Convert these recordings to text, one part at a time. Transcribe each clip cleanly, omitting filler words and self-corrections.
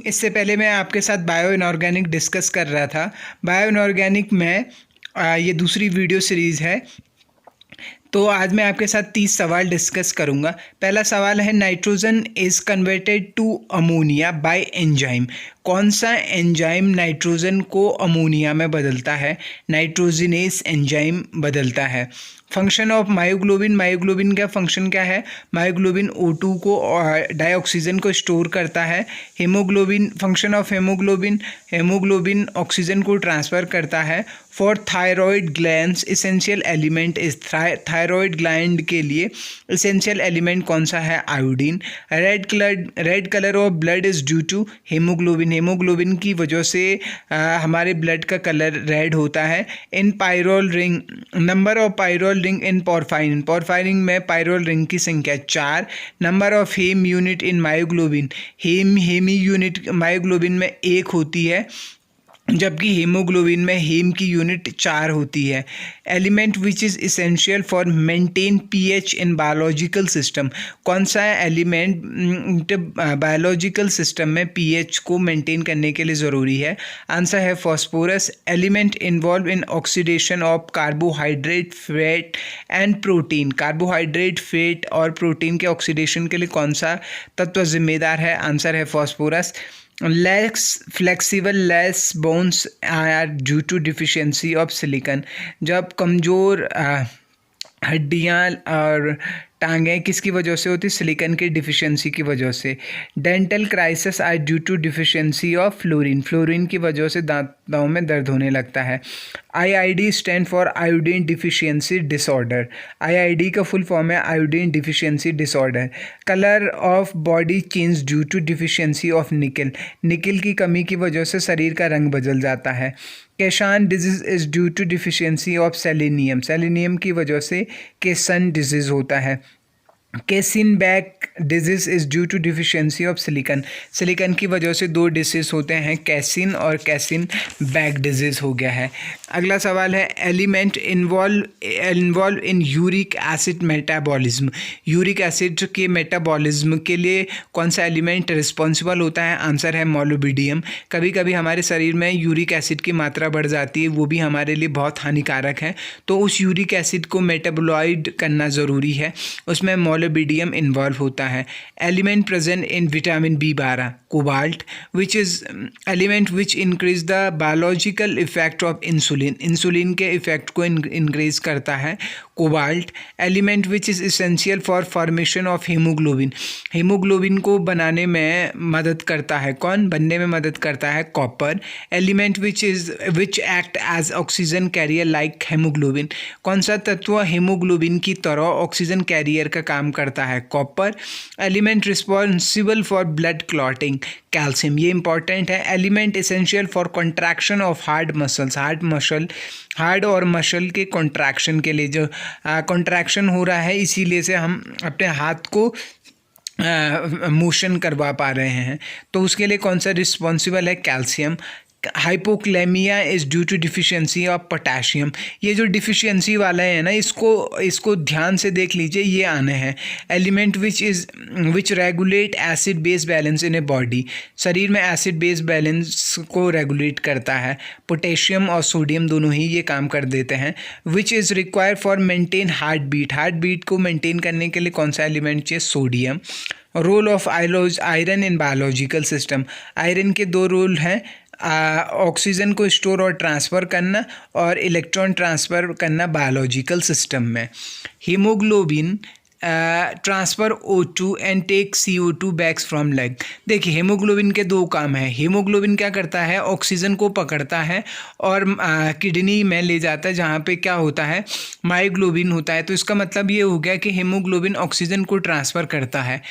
इससे पहले मैं आपके साथ बायो इनऑर्गेनिक डिस्कस कर रहा था। बायो इनऑर्गेनिक में ये दूसरी वीडियो सीरीज़ है। तो आज मैं आपके साथ 30 सवाल डिस्कस करूंगा। पहला सवाल है, nitrogen is converted to ammonia by enzyme. कौन सा एंजाइम नाइट्रोजन को अमोनिया में बदलता है? नाइट्रोजिनेस एंजाइम बदलता है। Function of myoglobin. मायोग्लोबिन का फंक्शन क्या है? मायोग्लोबिन O2 को और डाइऑक्सीजन को स्टोर करता है। Haemoglobin, function of haemoglobin, haemoglobin oxygen को ट्रांसफ़र करता है। For thyroid glands essential element is, thyroid gland के लिए इसेंशियल एलिमेंट कौन सा है? Iodine. Red colour of blood is due to haemoglobin. Haemoglobin की वजह से हमारे ब्लड का कलर रेड होता है। In pyrrole ring, number of pyrrole ring in porphyrin. Porphyrin में पायरोल रिंग की संख्या 4। Number of heme unit in myoglobin. Heme unit myoglobin में 1 होती है, जबकि हीमोग्लोबिन में हेम की यूनिट 4 होती है। Element which is essential for maintain pH in biological system. कौन सा एलिमेंट बायोलॉजिकल सिस्टम में पीएच को मेंटेन करने के लिए ज़रूरी है? आंसर है phosphorus. Element involve in oxidation of carbohydrate, fat and protein. Carbohydrate, fat और प्रोटीन के ऑक्सीडेशन के लिए कौन सा तत्व जिम्मेदार है? आंसर है phosphorus. Less flexible less bones are due to deficiency of silicon. जब कमज़ोर हड्डियाँ और टांगें किसकी वजह से होती? सिलिकॉन की डिफिशियंसी की वजह से। Dental crisis are due to deficiency of fluorine. Fluorine की वजह से दांतों में दर्द होने लगता है। IID stand for iodine deficiency disorder. IID का फुल फॉर्म है iodine deficiency disorder. Colour of body change due to deficiency of nickel. Nickel की कमी की वजह से शरीर का रंग बदल जाता है। Keshan disease is due to deficiency of selenium. Selenium की वजह से केसन डिजीज़ होता है। Kashin Beck disease is due to deficiency of silicon. Silicon की वजह से 2 डिसीज़ होते हैं, कैसिन और कैसिन बैक डिजीज़ हो गया है। अगला सवाल है, एलिमेंट इन्वॉल्व इन uric acid metabolism. Uric acid के मेटाबॉलिज्म के लिए कौन सा एलिमेंट रिस्पॉन्सिबल होता है? आंसर है मोलिब्डेनम। कभी कभी हमारे शरीर में यूरिक एसिड की मात्रा बढ़ जाती है, वो भी हमारे लिए बहुत हानिकारक है, तो उस यूरिक एसिड को मेटाबॉलाइड करना ज़रूरी है, उसमें मोलिब्डेनम इन्वॉल्व होता है। Element present in vitamin B12, cobalt, which is element which increase the biological effect of insulin. Insulin के इफेक्ट को इंक्रीज करता है cobalt. Element which is essential for formation of haemoglobin. Haemoglobin को बनाने में मदद करता है, कौन बनने में मदद करता है? Copper. Element which act as oxygen carrier like haemoglobin. कौन सा तत्व हीमोग्लोबिन की तरह ऑक्सीजन कैरियर का काम करता है? Copper. Element responsible for blood clotting, calcium. ये इंपॉर्टेंट है। Element essential for contraction of hard muscles. Hard और मसल के कॉन्ट्रैक्शन के लिए, जो कॉन्ट्रैक्शन हो रहा है इसीलिए से हम अपने हाथ को मोशन करवा पा रहे हैं, तो उसके लिए कौन सा रिस्पॉन्सिबल है? Calcium. Hypokalemia is due to deficiency of potassium. ये जो डिफिशियंसी वाला है ना, इसको ध्यान से देख लीजिए, ये आने हैं। Element which regulate acid base balance in a body. शरीर में एसिड बेस बैलेंस को रेगुलेट करता है। पोटेशियम और सोडियम दोनों ही ये काम कर देते हैं। Which is required for maintain heart beat. Heart beat को मेंटेन करने के लिए कौन सा एलिमेंट चाहिए? Sodium. Role of iron in biological system. Iron के 2 रोल हैं, ऑक्सीजन को स्टोर और ट्रांसफ़र करना और इलेक्ट्रॉन ट्रांसफ़र करना बायोलॉजिकल सिस्टम में। Haemoglobin transfer O2 and take CO2 backs from leg. देखिए, हीमोग्लोबिन के 2 काम हैं। हीमोग्लोबिन क्या करता है? ऑक्सीजन को पकड़ता है और किडनी में ले जाता है, जहाँ पे क्या होता है? मायोग्लोबिन होता है। तो इसका मतलब ये हो गया कि हीमोग्लोबिन ऑक्सीजन को ट्रांसफ़र करता है।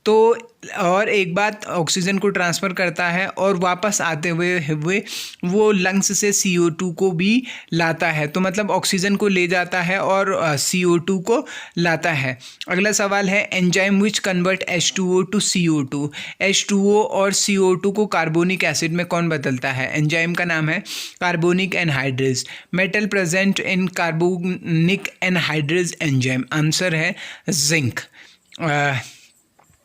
तो और एक बात, ऑक्सीजन को ट्रांसफ़र करता है और वापस आते हुए वो लंग्स से CO2 को भी लाता है, तो मतलब ऑक्सीजन को ले जाता है और CO2 को लाता है। अगला सवाल है, enzyme which convert H2O to CO2। H2O और CO2 को कार्बोनिक एसिड में कौन बदलता है? एंजाइम का नाम है carbonic anhydrase. Metal present in carbonic anhydrase enzyme. Answer है जिंक।